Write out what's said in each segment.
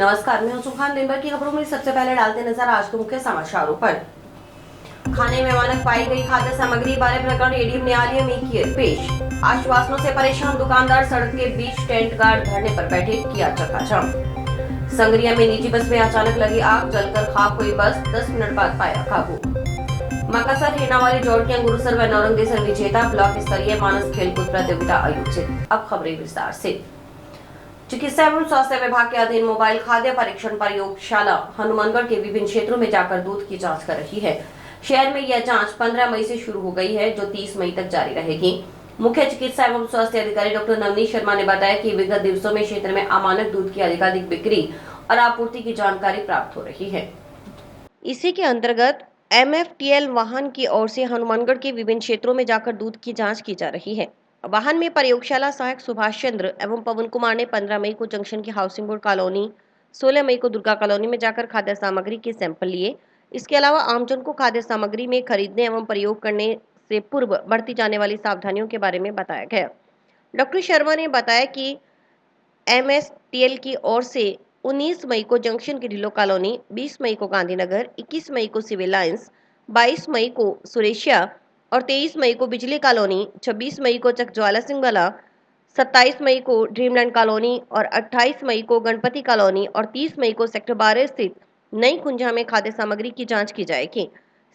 नमस्कार, मैं हूं सुखान। दिन भर की खबरों में सबसे पहले डालते नजर आज के मुख्य समाचारों पर। खाने में मानक पाई गई खाद्य सामग्री बारे प्रकरण एडीएम न्यायालय में किए पेश। आश्वासनों से परेशान दुकानदार सड़क के बीच टेंट गार्ड धरने पर बैठे, किया चक्काजाम। संगरिया में निजी बस में अचानक लगी आग, जलकर खाक हुई बस, 10 मिनट बाद पाया काबू। मकासर हेनावाली जोड़कियां गुरुसर व नौरंगदेसर विजेता ब्लॉक स्तरीय मानस खेलकूद प्रतियोगिता आयोजित। अब खबरें विस्तार से। चिकित्सा एवं स्वास्थ्य विभाग के अधीन मोबाइल खाद्य परीक्षण प्रयोगशाला हनुमानगढ़ के विभिन्न क्षेत्रों में जाकर दूध की जांच कर रही है। शहर में यह जांच 15 मई से शुरू हो गई है, जो 30 मई तक जारी रहेगी। मुख्य चिकित्सा एवं स्वास्थ्य अधिकारी डॉक्टर नवनीत शर्मा ने बताया कि विगत दिवसों में क्षेत्र में अमानक दूध की अधिकाधिक बिक्री और आपूर्ति की जानकारी प्राप्त हो रही है। इसी के अंतर्गत MFTL वाहन की ओर से हनुमानगढ़ के विभिन्न क्षेत्रों में जाकर दूध की जांच की जा रही है। वाहन में प्रयोगशाला सहायक सुभाष चंद्र एवं पवन कुमार ने 15 मई को जंक्शन की हाउसिंग बोर्ड कॉलोनी, 16 मई को दुर्गा कॉलोनी में जाकर खाद्य सामग्री के सैंपल लिए। इसके अलावा आमजन को खाद्य सामग्री में खरीदने एवं प्रयोग करने से पूर्व बरती जाने वाली सावधानियों के बारे में बताया गया। डॉक्टर शर्मा ने बताया कि MSTL की ओर से 19 मई को जंक्शन की ढिल्लो कॉलोनी, 20 मई को गांधीनगर, 21 मई को सिविल लाइंस, 22 मई को सुरेशिया और 23 मई को बिजली कॉलोनी, 26 मई को चक ज्वाला सिंह वाला, 27 मई को ड्रीमलैंड कॉलोनी और 28 मई को गणपति कॉलोनी और 30 मई को सेक्टर 12 स्थित नई कुंजा में खाद्य सामग्री की जांच की जाएगी।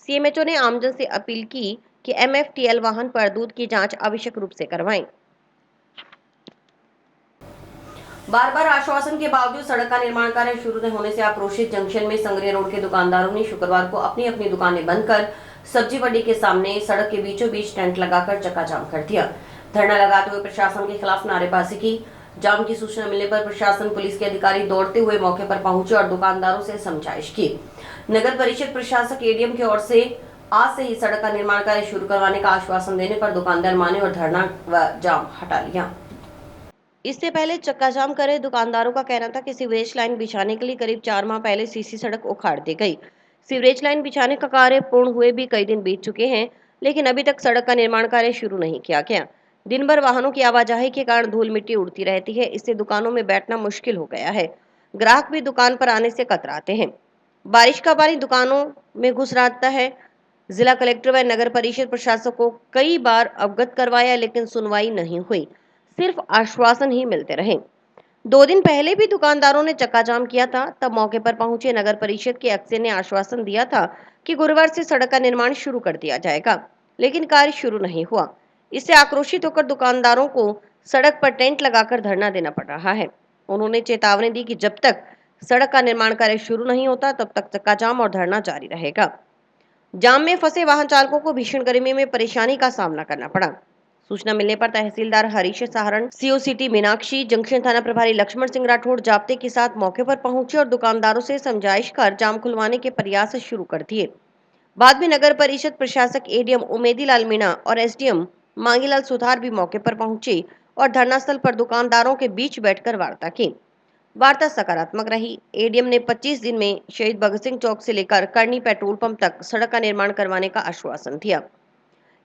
CMHO ने आमजन से अपील की कि MFTL वाहन पर दूध की जांच आवश्यक रूप से करवाएं। बार बार आश्वासन के बावजूद सड़क का निर्माण कार्य शुरू न होने से आक्रोशित जंक्शन में संगरिया रोड के दुकानदारों ने शुक्रवार को अपनी अपनी दुकानें बंद कर सब्जी मंडी के सामने सड़क के बीचों बीच टेंट लगाकर चक्काजाम कर दिया। धरना लगाते हुए प्रशासन के खिलाफ नारेबाजी की। जाम की सूचना मिलने पर प्रशासन पुलिस के अधिकारी दौड़ते हुए मौके पर पहुंचे और दुकानदारों से समझाइश की। नगर परिषद प्रशासक ADM की ओर से आज से ही सड़क का निर्माण कार्य शुरू करवाने का आश्वासन देने पर दुकानदार माने और धरना व जाम हटा लिया। इससे पहले चक्काजाम करे दुकानदारों का कहना था कि सीवरेज लाइन बिछाने के लिए करीब 4 माह पहले सीसी सड़क उखाड़ दी गई। सीवरेज लाइन बिछाने का कार्य पूर्ण हुए भी कई दिन बीत चुके हैं, लेकिन अभी तक सड़क का निर्माण कार्य शुरू नहीं किया गया। दिन भर वाहनों की आवाजाही के कारण धूल मिट्टी उड़ती रहती है, इससे दुकानों में बैठना मुश्किल हो गया है। ग्राहक भी दुकान पर आने से कतराते हैं। बारिश का पानी दुकानों में घुस रहता है। जिला कलेक्टर व नगर परिषद प्रशासक को कई बार अवगत करवाया, लेकिन सुनवाई नहीं हुई, सिर्फ आश्वासन ही मिलते रहे। 2 दिन पहले भी दुकानदारों ने चक्काजाम किया था। तब मौके पर पहुंचे नगर परिषद के अफसर ने आश्वासन दिया था कि गुरुवार से सड़क का निर्माण शुरू कर दिया जाएगा, लेकिन कार्य शुरू नहीं हुआ। इससे आक्रोशित होकर दुकानदारों को सड़क पर टेंट लगाकर धरना देना पड़ रहा है। उन्होंने चेतावनी दी कि जब तक सड़क का निर्माण कार्य शुरू नहीं होता तब तक चक्काजाम और धरना जारी रहेगा। जाम में फंसे वाहन चालकों को भीषण गर्मी में परेशानी का सामना करना पड़ा। सूचना मिलने पर tehsildar Harish Saharan, CO city Meenakshi, junction थाना प्रभारी लक्ष्मण सिंह राठौड़ जाब्ते के साथ मौके पर पहुंचे और दुकानदारों से समझाइश कर जाम खुलवाने के प्रयास शुरू कर दिए। बाद में नगर परिषद प्रशासक ADM उमेदी लाल मीणा और SDM मांगीलाल सुथार भी मौके पर पहुंचे और धरनास्थल पर दुकानदारों के बीच बैठकर वार्ता की। वार्ता सकारात्मक रही। ADM ने 25 दिन में शहीद भगत सिंह चौक से लेकर करनी पेट्रोल पंप तक सड़क का निर्माण करवाने का आश्वासन दिया।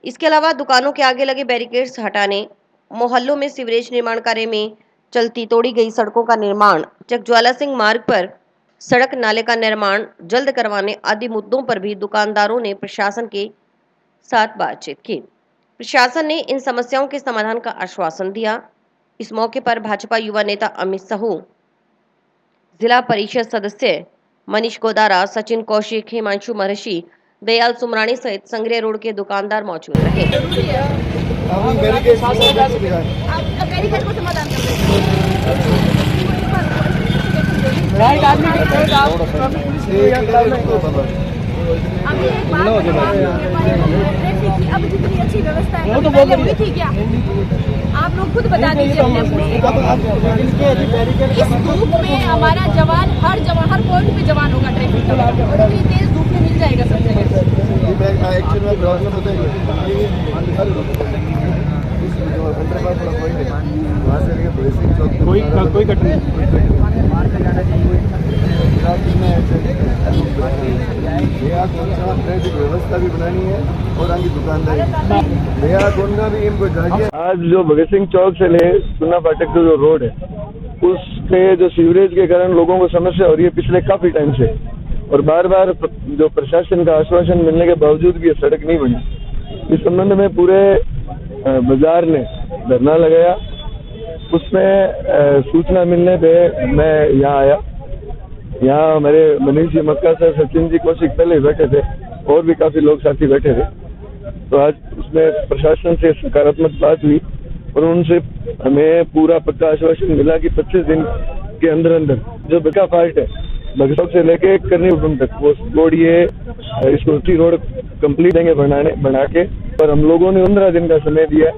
इसके अलावा दुकानों के आगे लगे बैरिकेड्स हटाने, मोहल्लों में सीवरेज निर्माण कार्य में चलती तोड़ी गई सड़कों का निर्माण, चक ज्वाला सिंह मार्ग पर सड़क नाले का निर्माण जल्द करवाने आदि मुद्दों पर भी दुकानदारों ने प्रशासन के साथ बातचीत की। प्रशासन ने इन समस्याओं के समाधान का आश्वासन दिया। इस मौके पर भाजपा युवा नेता अमित साहू, जिला परिषद सदस्य मनीष गोदारा, सचिन कौशिक, हिमांशु महर्षि, दयाल सुमरानी सहित संगरिया रोड के दुकानदार मौजूद रहे। अब जितनी अच्छी व्यवस्था है पहले हुई थी क्या? आप लोग खुद बता दीजिए अपने। इस धूप में हमारा जवान हर पॉइंट पे जवान होगा ट्रैफिक का, और इतनी तेज धूप में मिल जाएगा सब जगह। कोई कट नहीं। ट्रैफिक व्यवस्था भी बनानी है और आगे दुकानदारी भी इनको। आज जो भगत सिंह चौक से ले सुन्ना फाटक जो रोड है, उसके जो सीवरेज के कारण लोगों को समस्या हो रही है पिछले काफी टाइम से, और बार बार जो प्रशासन का आश्वासन मिलने के बावजूद भी ये सड़क नहीं बनी। इस संबंध में पूरे बाजार ने धरना लगाया। उसमें सूचना मिलने पे मैं यहाँ आया। यहाँ हमारे मनीष जी मक्का सर, सचिन जी कौशिक पहले बैठे थे और भी काफी लोग साथी बैठे थे। तो आज उसमें प्रशासन से सकारात्मक बात हुई और उनसे हमें पूरा पक्का आश्वासन मिला कि 25 दिन के अंदर अंदर जो बका पार्ट है बगसौक से लेके करनी उठम तक वो रोड ये इसको रोड कंप्लीट देंगे बना के। पर हम लोगों ने 15 दिन का समय दिया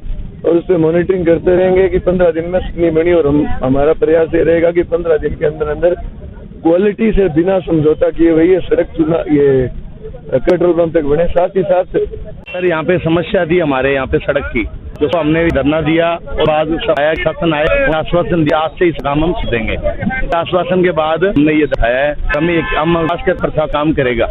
और उस पर मॉनिटरिंग करते रहेंगे कि 15 दिन में नहीं बनी, और हमारा प्रयास ये रहेगा कि 15 दिन के अंदर अंदर क्वालिटी से बिना समझौता किए हुए ये सड़क चुना ये पेट्रोल पंप तक बने। साथ ही साथ सर यहाँ पे समस्या थी हमारे यहाँ पे सड़क की, जो हमने धरना दिया और बाद आया शासन आया, आश्वासन दिया आज से इस काम हम देंगे। आश्वासन के बाद हमने ये दिखाया है हम के प्रसाद काम करेगा।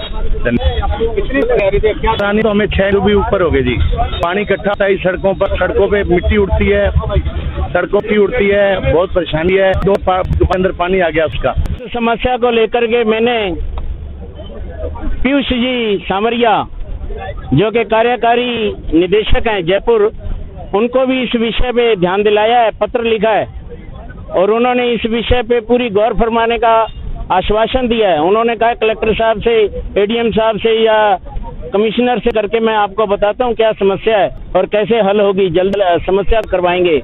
क्या तो हमें 6 भी ऊपर हो गए जी। पानी इकट्ठा था इस सड़कों पे मिट्टी उड़ती है, सड़कों की उड़ती है, बहुत परेशानी है। 2 अंदर पानी आ गया उसका। समस्या को लेकर के मैंने पीयूष जी सामरिया जो कि कार्यकारी निदेशक हैं जयपुर, उनको भी इस विषय पे ध्यान दिलाया है, पत्र लिखा है और उन्होंने इस विषय पे पूरी गौर फरमाने का आश्वासन दिया है। उन्होंने कहा कलेक्टर साहब से, एडीएम साहब से या कमिश्नर से करके मैं आपको बताता हूँ क्या समस्या है और कैसे हल होगी, जल्द समस्या करवाएंगे।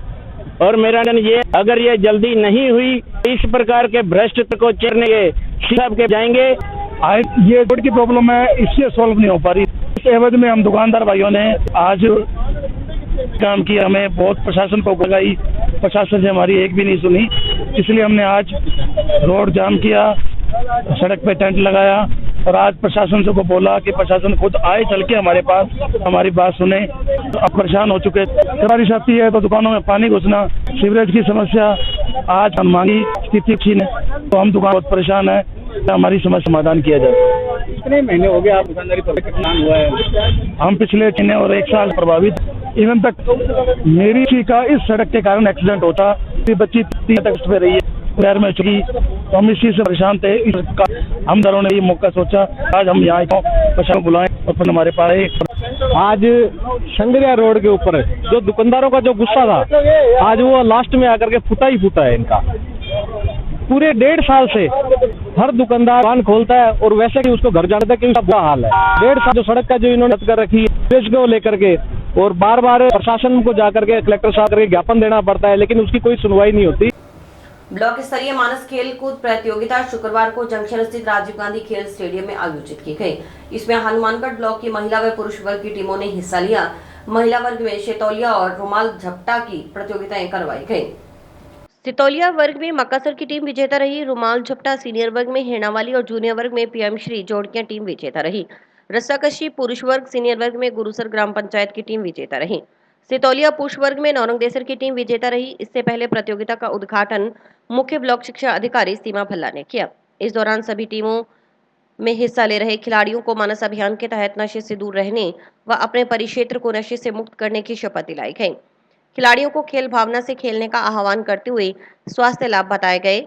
और मेरा ये अगर ये जल्दी नहीं हुई इस प्रकार के भ्रष्ट को चेरने के साहब के जाएंगे। ये रोड की प्रॉब्लम है, इससे सॉल्व नहीं हो पा रही। इस एवज में हम दुकानदार भाइयों ने आज काम किया, हमें बहुत प्रशासन को लगाई, प्रशासन से हमारी एक भी नहीं सुनी, इसलिए हमने आज रोड जाम किया, सड़क पे टेंट लगाया और आज प्रशासन से को बोला कि प्रशासन खुद आए चल के हमारे पास हमारी बात सुने। तो अब परेशान हो चुके, बारिश आती है तो दुकानों में पानी घुसना, सीवरेज की समस्या आज हम मांगी स्थिति अच्छी ने, तो हम दुकान बहुत परेशान है, हमारी समस्या समाधान किया जाए। कितने महीने हो गए आप दुकानदारी पर कितना हुआ है? हम पिछले 3 और 1 साल प्रभावित। इवन तक मेरी सी का इस सड़क के कारण एक्सीडेंट होता, बच्ची 3 तक पे रही है, पैर में चुकी, तो हम इस चीज से परेशान थे। हम दरों ने ये मौका सोचा आज हम यहाँ प्रशासन बुलाएं और फिर हमारे पास आज संगरिया रोड के ऊपर जो दुकानदारों का जो गुस्सा था आज वो लास्ट में आकर के फूटा ही फूटा है इनका। पूरे 1.5 साल से हर दुकानदार दुकान खोलता है और वैसे ही उसको घर जाने तक बुरा हाल है। 1.5 साल जो सड़क का जो इन्होंने कर रखी है को लेकर के, और बार बार प्रशासन को जाकर के कलेक्टर साहब करके ज्ञापन देना पड़ता है, लेकिन उसकी कोई सुनवाई नहीं होती। ब्लॉक स्तरीय मानस खेल कूद प्रतियोगिता शुक्रवार को जंक्शन स्थित राजीव गांधी खेल स्टेडियम में आयोजित की गई। इसमें हनुमानगढ़ ब्लॉक की महिला व पुरुष वर्ग की टीमों ने हिस्सा लिया। महिला वर्ग में शेतौलिया और रुमाल झपटा की प्रतियोगिताएं करवाई गई। सितौलिया वर्ग में मक्कासर की टीम विजेता रही। रुमाल झपटा सीनियर वर्ग में हेणावाली और जूनियर वर्ग में पीएम श्री जोड़किया टीम विजेता रही। रस्साकशी पुरुष वर्ग सीनियर वर्ग में गुरुसर ग्राम पंचायत की टीम विजेता रही। सितौलिया पुरुष वर्ग में नौरंगदेसर की टीम विजेता रही। इससे पहले प्रतियोगिता का उद्घाटन मुख्य ब्लॉक शिक्षा अधिकारी सीमा भल्ला ने किया। इस दौरान सभी टीमों में हिस्सा ले रहे खिलाड़ियों को मानस अभियान के तहत नशे से दूर रहने व अपने परिक्षेत्र को नशे से मुक्त करने की शपथ दिलाई गई। खिलाड़ियों को खेल भावना से खेलने का आह्वान करते हुए स्वास्थ्य लाभ बताए गए।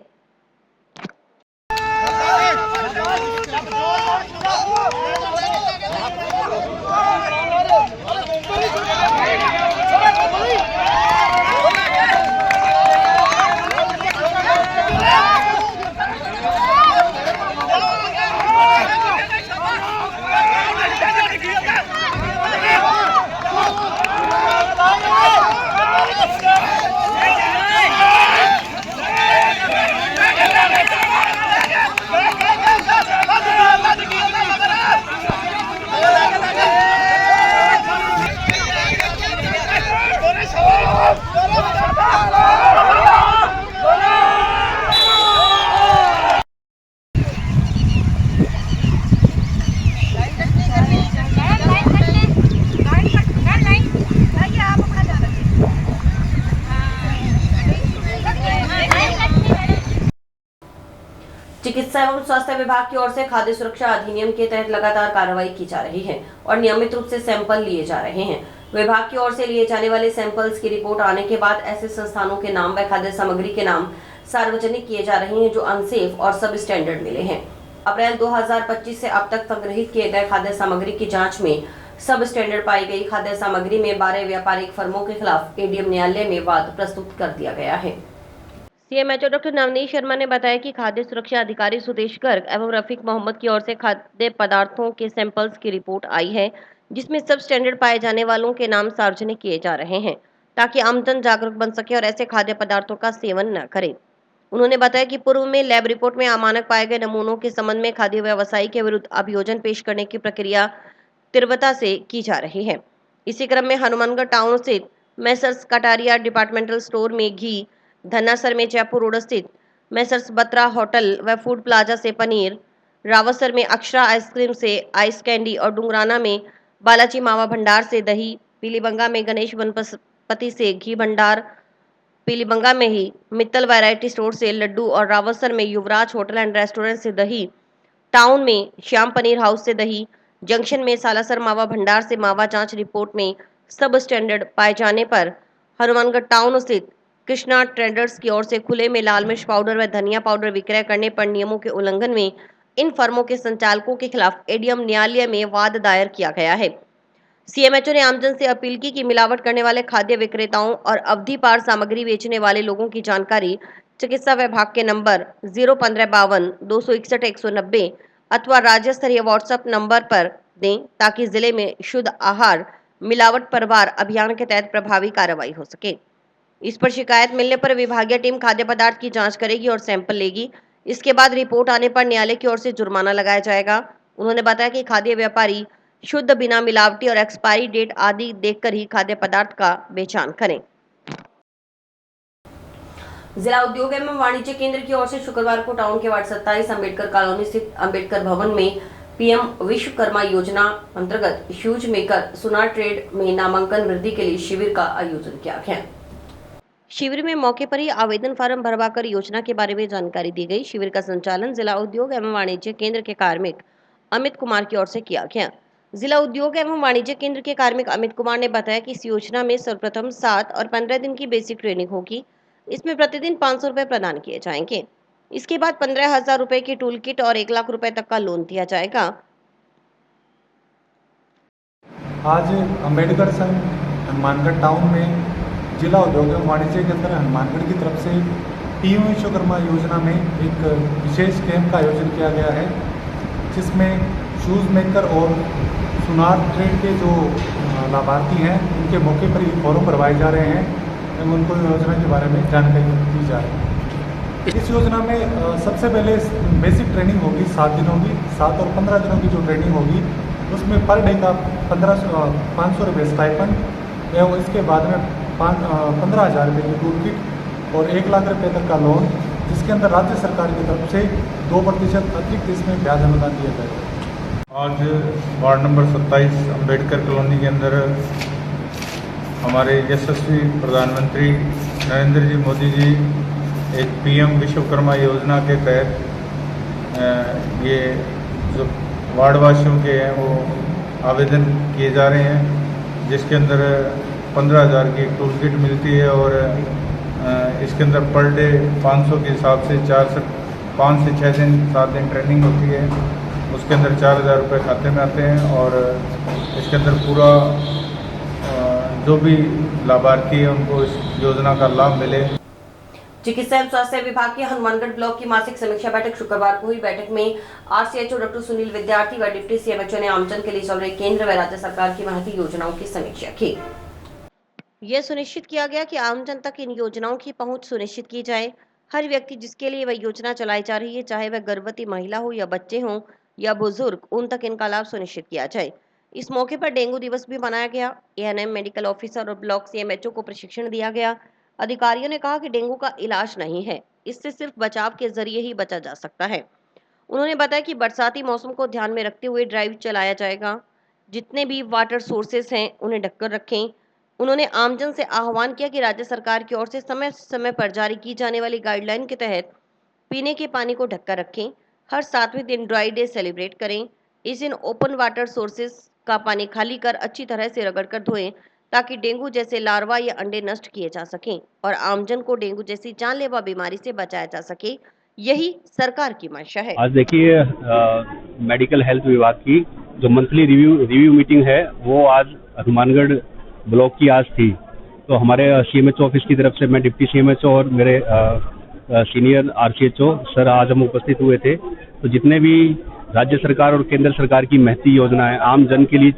चिकित्सा एवं स्वास्थ्य विभाग की ओर से खाद्य सुरक्षा अधिनियम के तहत लगातार कार्रवाई की जा रही है और नियमित रूप से सैंपल लिए जा रहे हैं। विभाग की ओर से लिए जाने वाले सैंपल्स की रिपोर्ट आने के बाद ऐसे संस्थानों के नाम व खाद्य सामग्री के नाम सार्वजनिक किए जा रहे हैं जो अनसेफ और सब स्टैंडर्ड मिले हैं। अप्रैल 2025 से अब तक संग्रहित किए गए खाद्य सामग्री की जांच में सब स्टैंडर्ड पाई गई खाद्य सामग्री में 12 व्यापारिक फर्मों के खिलाफ एडीएम न्यायालय में वाद प्रस्तुत कर दिया गया है। सीएमएचओ डॉक्टर नवनीत शर्मा ने बताया कि खाद्य सुरक्षा अधिकारी सुदेश गर्ग एवं रफीक मोहम्मद की ओर से खाद्य पदार्थों के सैंपल्स की रिपोर्ट आई है, जिसमें सब स्टैंडर्ड पाए जाने वालों के नाम सार्वजनिक किए जा रहे हैं ताकि आमजन जागरूक बन सके और ऐसे खाद्य पदार्थों का सेवन न करे। उन्होंने बताया कि पूर्व में लैब रिपोर्ट में अमानक पाए गए नमूनों के संबंध में खाद्य व्यवसायी के विरुद्ध अभियोजन पेश करने की प्रक्रिया तीव्रता से की जा रही है। इसी क्रम में हनुमानगढ़ टाउन स्थित मैसर्स कटारिया डिपार्टमेंटल स्टोर में घी, धन्नासर में जयपुर रोड स्थित मैसर्स बत्रा होटल व फूड प्लाजा से पनीर, रावसर में अक्षरा आइसक्रीम से आइस कैंडी और डुंगराना में बालाजी मावा भंडार से दही, पीलीबंगा में गणेश वनस्पति से घी भंडार, पीलीबंगा में ही मित्तल वैरायटी स्टोर से लड्डू और रावसर में युवराज होटल एंड रेस्टोरेंट से दही, टाउन में श्याम पनीर हाउस से दही, जंक्शन में सालासर मावा भंडार से मावा जांच रिपोर्ट में सब स्टैंडर्ड पाए जाने पर हनुमानगढ़ टाउन स्थित कृष्णा ट्रेडर्स की ओर से खुले में लाल मिर्च पाउडर व धनिया पाउडर विक्रय करने पर नियमों के उल्लंघन में इन फर्मों के संचालकों के खिलाफ एडीएम न्यायालय में वाद दायर किया गया है। सीएमएचओ ने आमजन से अपील की कि मिलावट करने वाले खाद्य विक्रेताओं और अवधि पार सामग्री बेचने वाले लोगों की जानकारी चिकित्सा विभाग के नंबर 01552 261 190 अथवा राज्य स्तरीय व्हाट्सएप नंबर पर दें ताकि जिले में शुद्ध आहार मिलावट पर वार अभियान के तहत प्रभावी कार्रवाई हो सके। इस पर शिकायत मिलने पर विभागीय टीम खाद्य पदार्थ की जांच करेगी और सैंपल लेगी। इसके बाद रिपोर्ट आने पर न्यायालय की ओर से जुर्माना लगाया जाएगा। उन्होंने बताया कि खाद्य व्यापारी शुद्ध, बिना मिलावटी और एक्सपायरी डेट आदि देखकर ही खाद्य पदार्थ का बेचान करें। जिला उद्योग एवं वाणिज्य केंद्र की ओर से शुक्रवार को टाउन के वार्ड 27 अम्बेडकर कॉलोनी स्थित अम्बेडकर भवन में पीएम विश्वकर्मा योजना अंतर्गत शूज मेकर सुनार ट्रेड में नामांकन वृद्धि के लिए शिविर का आयोजन किया गया। शिविर में मौके पर ही आवेदन फार्म भरवाकर योजना के बारे में जानकारी दी गई। शिविर का संचालन जिला उद्योग एवं वाणिज्य केंद्र के कार्मिक अमित कुमार की ओर से किया गया। जिला उद्योग एवं वाणिज्य केंद्र के कार्मिक अमित कुमार ने बताया कि इस योजना में सर्वप्रथम 7 और 15 दिन की बेसिक ट्रेनिंग होगी। इसमें प्रतिदिन 500 रुपए प्रदान किए जाएंगे। इसके बाद 15,000 रुपए की टूल किट और 1 लाख रुपए तक का लोन दिया जाएगा। आज अम्बेडकर संघ हनुमानगढ़ टाउन में जिला उद्योग एवं वाणिज्य केंद्र हनुमानगढ़ की तरफ से पीएम विश्वकर्मा योजना में एक विशेष कैंप का आयोजन किया गया है, जिसमें शूज़ मेकर और सुनार ट्रेड के जो लाभार्थी हैं उनके मौके पर ये फॉर्म भरवाए जा रहे हैं एवं उनको योजना के बारे में जानकारी दी जा रही है। इस योजना में सबसे पहले बेसिक ट्रेनिंग होगी, 7 दिन होगी। 7 और 15 दिनों की जो ट्रेनिंग होगी उसमें पर डे का 500 रुपये स्टाइपेंड एवं इसके बाद में 15,000 रुपये की टूल किट और 1 लाख रुपये तक का लोन, जिसके अंदर राज्य सरकार की तरफ से 2% अतिरिक्त इसमें ब्याज अनुदान दिया जाएगा। आज वार्ड नंबर 27 अम्बेडकर कॉलोनी के अंदर हमारे यशस्वी प्रधानमंत्री नरेंद्र जी मोदी जी एक पीएम विश्वकर्मा योजना के तहत ये जो वार्डवासियों के हैं वो आवेदन किए जा रहे हैं, जिसके अंदर 15,000 की टूल किट मिलती है और इसके अंदर पर डे 500 के हिसाब से 5 से 6 दिन 7 दिन ट्रेनिंग होती है। उसके अंदर 4,000 रुपये खाते में आते हैं और इसके अंदर पूरा जो भी लाभार्थी है उनको इस योजना का लाभ मिले। चिकित्सा एवं स्वास्थ्य विभाग के हनुमानगढ़ ब्लॉक की मासिक समीक्षा बैठक शुक्रवार को हुई। बैठक में आरसीएचओ डॉक्टर सुनील विद्यार्थी व डिप्टी सीएमएचओ ने आमजन के लिए चल रहे केंद्र व राज्य सरकार की महती योजनाओं की समीक्षा की। यह सुनिश्चित किया गया कि आमजन तक इन योजनाओं की पहुंच सुनिश्चित की जाए। हर व्यक्ति जिसके लिए वह योजना चलाई जा रही है, चाहे वह गर्भवती महिला हो या बच्चे हों या बुजुर्ग, उन तक इनका लाभ सुनिश्चित किया जाए। इस मौके पर डेंगू दिवस भी मनाया गया। एएनएम, मेडिकल ऑफिसर और ब्लॉक सीएमएचओ को प्रशिक्षण दिया गया। अधिकारियों ने कहा कि डेंगू का इलाज नहीं है, इससे सिर्फ बचाव के जरिए ही बचा जा सकता है। उन्होंने बताया कि बरसाती मौसम को ध्यान में रखते हुए ड्राइव चलाया जाएगा। जितने भी वाटर सोर्सेस हैं उन्हें ढककर रखें। उन्होंने आमजन से आह्वान किया कि राज्य सरकार की ओर से समय समय पर जारी की जाने वाली गाइडलाइन के तहत पीने के पानी को ढककर रखें। हर 7वें दिन ड्राई डे सेलिब्रेट करें। इस दिन ओपन वाटर सोर्सेस का पानी खाली कर अच्छी तरह से रगड़कर धोएं, ताकि डेंगू जैसे लार्वा या अंडे नष्ट किए जा सकें और आमजन को डेंगू जैसी जानलेवा बीमारी से बचाया जा सके, यही सरकार की मंशा है। आज देखिए मेडिकल हेल्थ विभाग की जो मंथली रिव्यू मीटिंग है वो आज हनुमानगढ़ ब्लॉक की आज थी। तो हमारे सीएमएचओ ऑफिस की तरफ से मैं डिप्टी सीएमएचओ और मेरे सीनियर आरसीएचओ सर आज हम उपस्थित हुए थे। तो जितने भी राज्य सरकार और केंद्र सरकार की महती योजनाएं आम जन के लिए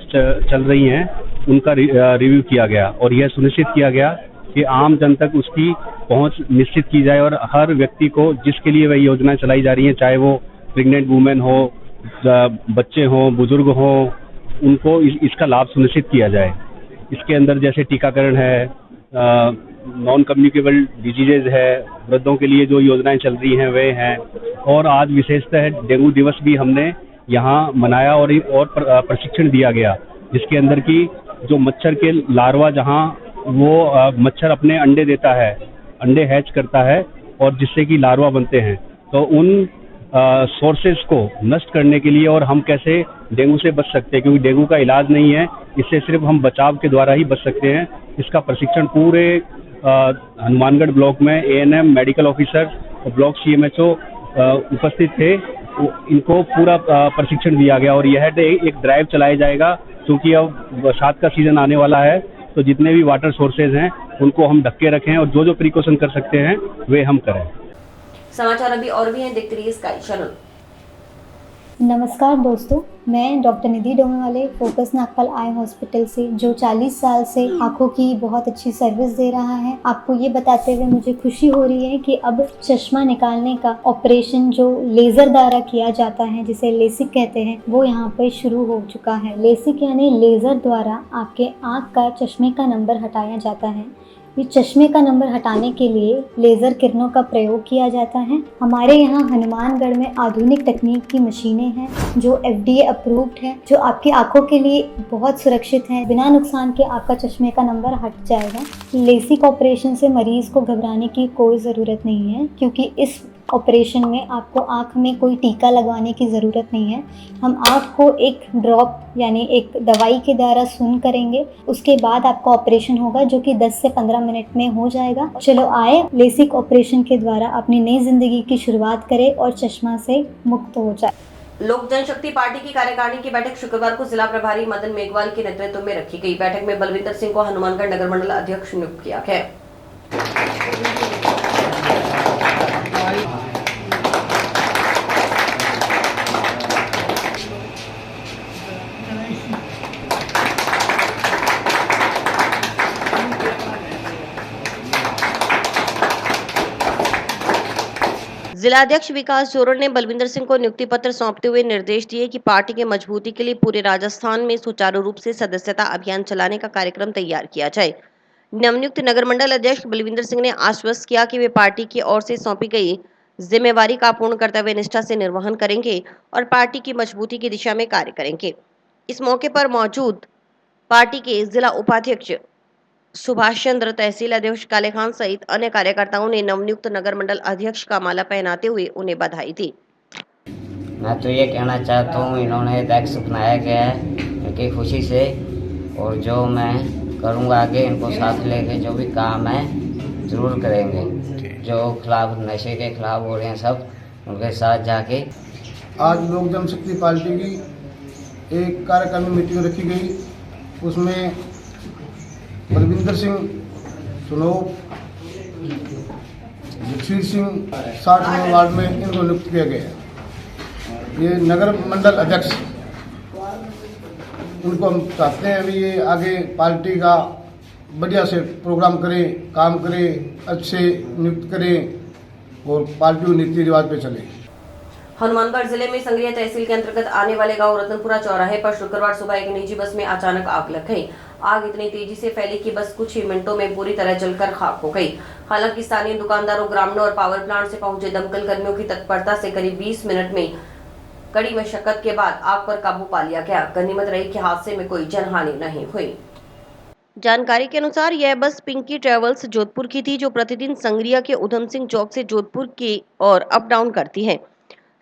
चल रही हैं उनका रिव्यू किया गया और यह सुनिश्चित किया गया कि आम जन तक उसकी पहुंच निश्चित की जाए और हर व्यक्ति को जिसके लिए वह योजनाएं चलाई जा रही हैं, चाहे वो प्रेग्नेंट वुमेन हो, बच्चे हों, बुजुर्ग हों, उनको इसका लाभ सुनिश्चित किया जाए। इसके अंदर जैसे टीकाकरण है, नॉन कम्युनिकेबल डिजीजेज है, वृद्धों के लिए जो योजनाएं चल रही हैं वे हैं और आज विशेषतः डेंगू दिवस भी हमने यहाँ मनाया और प्रशिक्षण दिया गया, जिसके अंदर की जो मच्छर के लार्वा जहाँ वो मच्छर अपने अंडे देता है, अंडे हैच करता है और जिससे कि लार्वा बनते हैं, तो उन सोर्सेज को नष्ट करने के लिए और हम कैसे डेंगू से बच सकते हैं, क्योंकि डेंगू का इलाज नहीं है, इससे सिर्फ हम बचाव के द्वारा ही बच सकते हैं। इसका प्रशिक्षण पूरे हनुमानगढ़ ब्लॉक में एएनएम, मेडिकल ऑफिसर और ब्लॉक सीएमएचओ उपस्थित थे। इनको पूरा प्रशिक्षण दिया गया और यह एक ड्राइव चलाया जाएगा, क्योंकि अब बरसात का सीजन आने वाला है। तो जितने भी वाटर सोर्सेज हैं उनको हम ढक के रखें और जो प्रिकॉशन कर सकते हैं वे हम करें। समाचार अभी और भी हैं, देखते रहिए स्काई चैनल। नमस्कार दोस्तों, मैं डॉक्टर निधि डोमेवाले फोकस नागपाल आई हॉस्पिटल से, जो 40 साल से आंखों की बहुत अच्छी सर्विस दे रहा है। आपको ये बताते हुए मुझे खुशी हो रही है कि अब चश्मा निकालने का ऑपरेशन जो लेज़र द्वारा किया जाता है, जिसे लेसिक कहते हैं, वो यहाँ पे शुरू हो चुका है। लेसिक यानी लेज़र द्वारा आपके आँख का चश्मे का नंबर हटाया जाता है। ये चश्मे का नंबर हटाने के लिए लेज़र किरणों का प्रयोग किया जाता है। हमारे यहाँ हनुमानगढ़ में आधुनिक तकनीक की मशीनें हैं जो FDA अप्रूव्ड है, जो आपकी आंखों के लिए बहुत सुरक्षित है। बिना नुकसान के आपका चश्मे का नंबर हट जाएगा। लेसिक ऑपरेशन से मरीज़ को घबराने की कोई ज़रूरत नहीं है, क्योंकि इस ऑपरेशन में आपको आँख में कोई टीका लगवाने की ज़रूरत नहीं है। हम आँख को एक ड्रॉप यानी एक दवाई के द्वारा सून करेंगे, उसके बाद आपका ऑपरेशन होगा, जो कि 10 से 15 मिनट में हो जाएगा। चलो आए लेसिक ऑपरेशन के द्वारा अपनी नई ज़िंदगी की शुरुआत करें और चश्मा से मुक्त हो जाए। लोक जनशक्ति पार्टी की कार्यकारिणी की बैठक शुक्रवार को जिला प्रभारी मदन मेघवाल के नेतृत्व में रखी गई। बैठक में बलविंदर सिंह को हनुमानगढ़ नगर मंडल अध्यक्ष नियुक्त किया गया। जिलाध्यक्ष विकास जोरण ने बलविंदर सिंह को नियुक्ति पत्र सौंपते हुए निर्देश दिए कि पार्टी के मजबूती के लिए पूरे राजस्थान में सुचारू रूप से सदस्यता अभियान चलाने का कार्यक्रम तैयार किया जाए। नवनियुक्त नगर मंडल अध्यक्ष बलविंदर सिंह ने आश्वस्त किया कि वे पार्टी की ओर से सौंपी गई जिम्मेवारी का पूर्ण कर्तव्य निष्ठा से निर्वहन करेंगे और पार्टी की मजबूती की दिशा में कार्य करेंगे। इस मौके पर मौजूद पार्टी के जिला उपाध्यक्ष सुभाष चंद्र, तहसील अध्यक्ष काले खान सहित अन्य कार्यकर्ताओं ने नवनियुक्त नगर मंडल अध्यक्ष का माला पहनाते हुए उन्हें बधाई दी। मैं तो ये कहना चाहता हूँ, इन्होंने अध्यक्ष बनाया गया है इनकी खुशी से, और जो मैं करूँगा आगे इनको साथ लेके जो भी काम है ज़रूर करेंगे। जो खिलाफ नशे के खिलाफ हो रहे हैं सब उनके साथ जाके। आज लोक जनशक्ति पार्टी की एक कार्यकारिणी मीटिंग रखी गई, उसमें बलविंदर सिंह सुनोप, जगसीर सिंह 60वें वार्ड में इनको नियुक्त किया गया। ये नगर मंडल अध्यक्ष, उनको हम चाहते हैं अभी ये आगे पार्टी का बढ़िया से प्रोग्राम करें, काम करें, अच्छे नियुक्त करें और पार्टी नीति रिवाज पे चले। हनुमानगढ़ जिले में संग्रिया तहसील के अंतर्गत आने वाले गांव रतनपुरा चौराहे पर शुक्रवार सुबह एक निजी बस में अचानक आग लग गई। आग इतनी तेजी से फैली कि बस कुछ ही मिनटों में पूरी तरह जलकर खाक हो गई। हालांकि स्थानीय दुकानदारों, ग्रामीणों और पावर प्लांट से पहुंचे दमकल कर्मियों की तत्परता से करीब 20 मिनट में कड़ी मशक्कत के बाद आग पर काबू पा लिया गया। गनीमत रही कि हादसे में कोई जनहानि नहीं हुई। जानकारी के अनुसार यह बस पिंकी ट्रेवल्स जोधपुर की थी, जो प्रतिदिन संग्रिया के उधम सिंह चौक से जोधपुर की ओर अप डाउन करती है।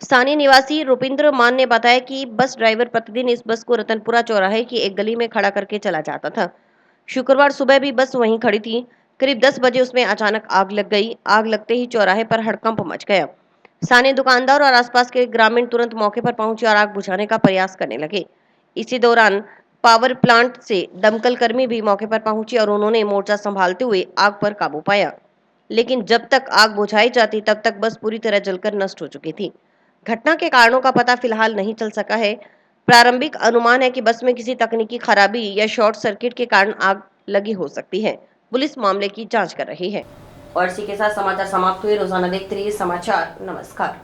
स्थानीय निवासी रुपिंद्र मान ने बताया कि बस ड्राइवर प्रतिदिन इस बस को रतनपुरा चौराहे की एक गली में खड़ा करके चला जाता था। शुक्रवार सुबह भी बस वहीं खड़ी थी। करीब 10 बजे उसमें अचानक आग लग गई। आग लगते ही चौराहे पर हड़कंप मच गया। स्थानीय दुकानदार और आसपास के ग्रामीण तुरंत मौके पर पहुंचे और आग बुझाने का प्रयास करने लगे। इसी दौरान पावर प्लांट से दमकल कर्मी भी मौके पर पहुंचे और उन्होंने मोर्चा संभालते हुए आग पर काबू पाया। लेकिन जब तक आग बुझाई जाती तब तक बस पूरी तरह जलकर नष्ट हो चुकी थी। घटना के कारणों का पता फिलहाल नहीं चल सका है। प्रारंभिक अनुमान है कि बस में किसी तकनीकी खराबी या शॉर्ट सर्किट के कारण आग लगी हो सकती है। पुलिस मामले की जांच कर रही है। और इसी के साथ समाचार समाप्त हुए। रोजाना देखते रहिए समाचार। नमस्कार।